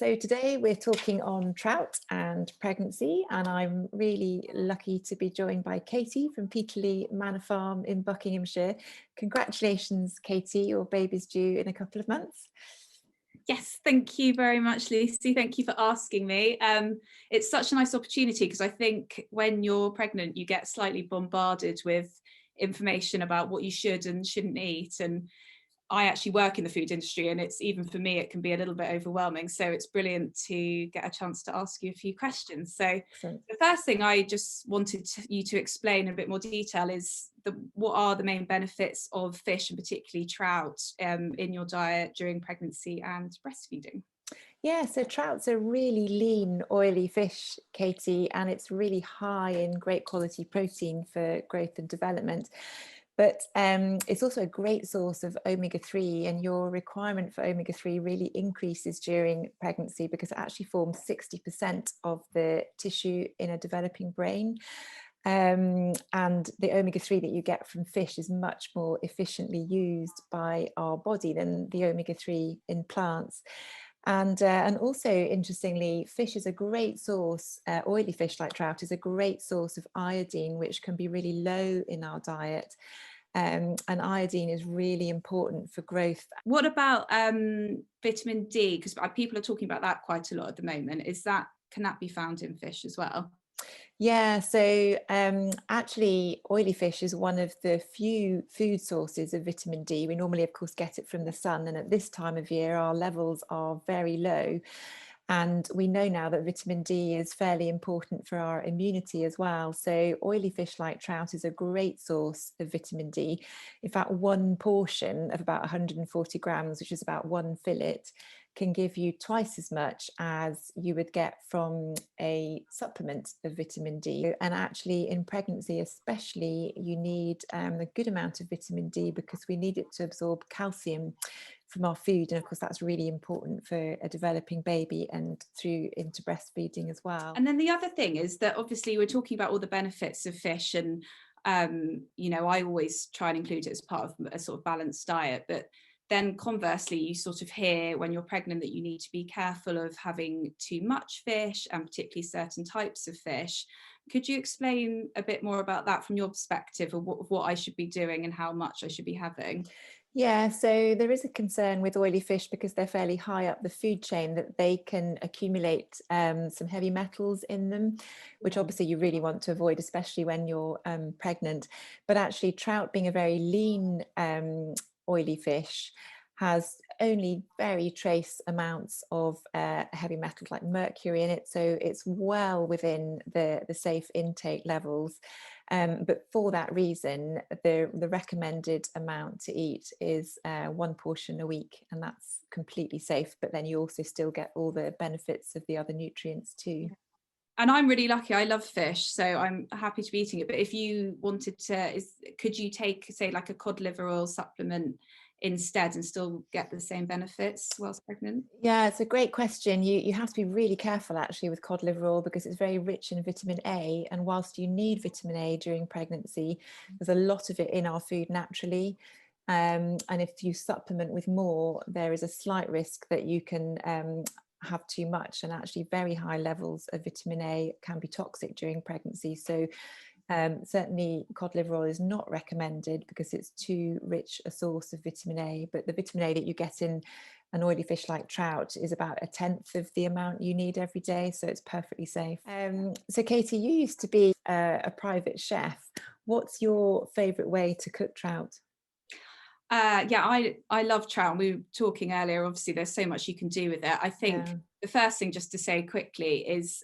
So today we're talking on trout and pregnancy, and I'm really lucky to be joined by Katie from Peterlee Manor Farm in Buckinghamshire. Congratulations, Katie, your baby's due in a couple of months. Yes, thank you very much, Lucy. Thank you for asking me. It's such a nice opportunity because I think when you're pregnant, you get slightly bombarded with information about what you should and shouldn't eat. And I actually work in the food industry, and it's even for me, it can be a little bit overwhelming. So it's brilliant to get a chance to ask you a few questions. So Excellent. the first thing I just wanted you to explain in a bit more detail is what are the main benefits of fish, and particularly trout, in your diet during pregnancy and breastfeeding? Yeah, so trout's a really lean, oily fish, Katie, and it's really high in great quality protein for growth and development. But it's also a great source of omega-3, and your requirement for omega-3 really increases during pregnancy because it actually forms 60% of the tissue in a developing brain. And the omega-3 that you get from fish is much more efficiently used by our body than the omega-3 in plants. And also, interestingly, fish is a great source, oily fish like trout is a great source of iodine, which can be really low in our diet. And iodine is really important for growth. What about vitamin D? Because people are talking about that quite a lot at the moment. Can that be found in fish as well? Yeah, so actually, oily fish is one of the few food sources of vitamin D. We normally, of course, get it from the sun, and at this time of year, our levels are very low. And we know now that vitamin D is fairly important for our immunity as well. So oily fish like trout is a great source of vitamin D. In fact, one portion of about 140 grams, which is about one fillet, can give you twice as much as you would get from a supplement of vitamin D. And actually in pregnancy especially, you need a good amount of vitamin D because we need it to absorb calcium from our food, and of course that's really important for a developing baby and through into breastfeeding as well. And then the other thing is that obviously we're talking about all the benefits of fish, and I always try and include it as part of a sort of balanced diet, but then conversely you sort of hear when you're pregnant that you need to be careful of having too much fish, and particularly certain types of fish. Could you explain a bit more about that from your perspective of what I should be doing and how much I should be having? Yeah, so there is a concern with oily fish because they're fairly high up the food chain that they can accumulate some heavy metals in them, which obviously you really want to avoid, especially when you're pregnant. But actually, trout being a very lean oily fish has only very trace amounts of heavy metals like mercury in it, so it's well within the safe intake levels. But for that reason, the recommended amount to eat is one portion a week, and that's completely safe. But then you also still get all the benefits of the other nutrients too. And I'm really lucky. I love fish, so I'm happy to be eating it. But if you wanted to, could you take, say, like a cod liver oil supplement instead and still get the same benefits whilst pregnant? Yeah, it's a great question. You have to be really careful actually with cod liver oil because it's very rich in vitamin A. And whilst you need vitamin A during pregnancy, there's a lot of it in our food naturally. And if you supplement with more, there is a slight risk that you can have too much. And actually, very high levels of vitamin A can be toxic during pregnancy. So certainly cod liver oil is not recommended because it's too rich a source of vitamin A, but the vitamin A that you get in an oily fish like trout is about a tenth of the amount you need every day, so it's perfectly safe. So Katie, you used to be a private chef. What's your favourite way to cook trout? Yeah, I love trout. We were talking earlier, obviously there's so much you can do with it. I think Yeah. the first thing just to say quickly is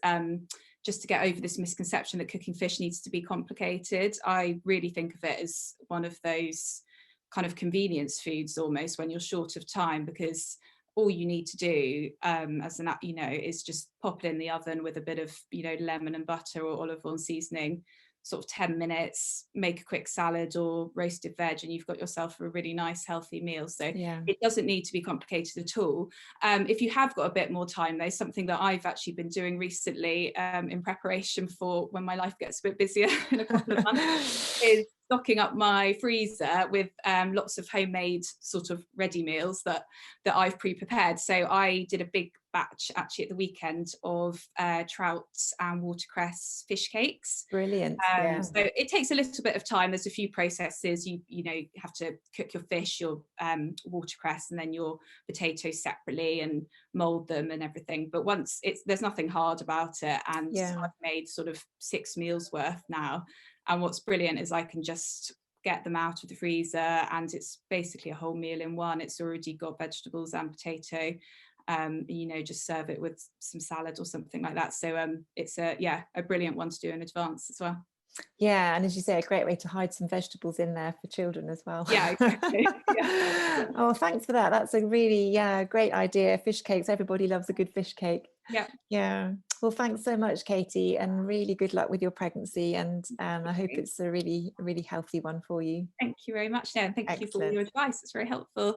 just to get over this misconception that cooking fish needs to be complicated. I really think of it as one of those kind of convenience foods almost when you're short of time, because all you need to do is just pop it in the oven with a bit of lemon and butter or olive oil seasoning, sort of 10 minutes, make a quick salad or roasted veg, and you've got yourself a really nice healthy meal. So Yeah. it doesn't need to be complicated at all. If you have got a bit more time though, something that I've actually been doing recently in preparation for when my life gets a bit busier in a couple of months is stocking up my freezer with lots of homemade sort of ready meals that I've pre-prepared. So I did a big batch actually at the weekend of trout and watercress fish cakes. Brilliant. Yeah. So it takes a little bit of time. There's a few processes. You know, you have to cook your fish, your watercress, and then your potatoes separately, and mold them and everything. But once there's nothing hard about it, and Yeah. I've made sort of 6 meals worth now. And what's brilliant is I can just get them out of the freezer, and it's basically a whole meal in one. It's already got vegetables and potato. You know, just serve it with some salad or something like that. So it's a brilliant one to do in advance as well. Yeah, and as you say, a great way to hide some vegetables in there for children as well. Yeah, exactly. Yeah. Oh, thanks for that. That's a really, yeah, great idea. Fish cakes, everybody loves a good fish cake. Yeah. Yeah. Well, thanks so much, Katie, and really good luck with your pregnancy. And I hope Okay. it's a really, really healthy one for you. Thank you very much. Yeah, and thank you for all Excellent. your advice. It's very helpful.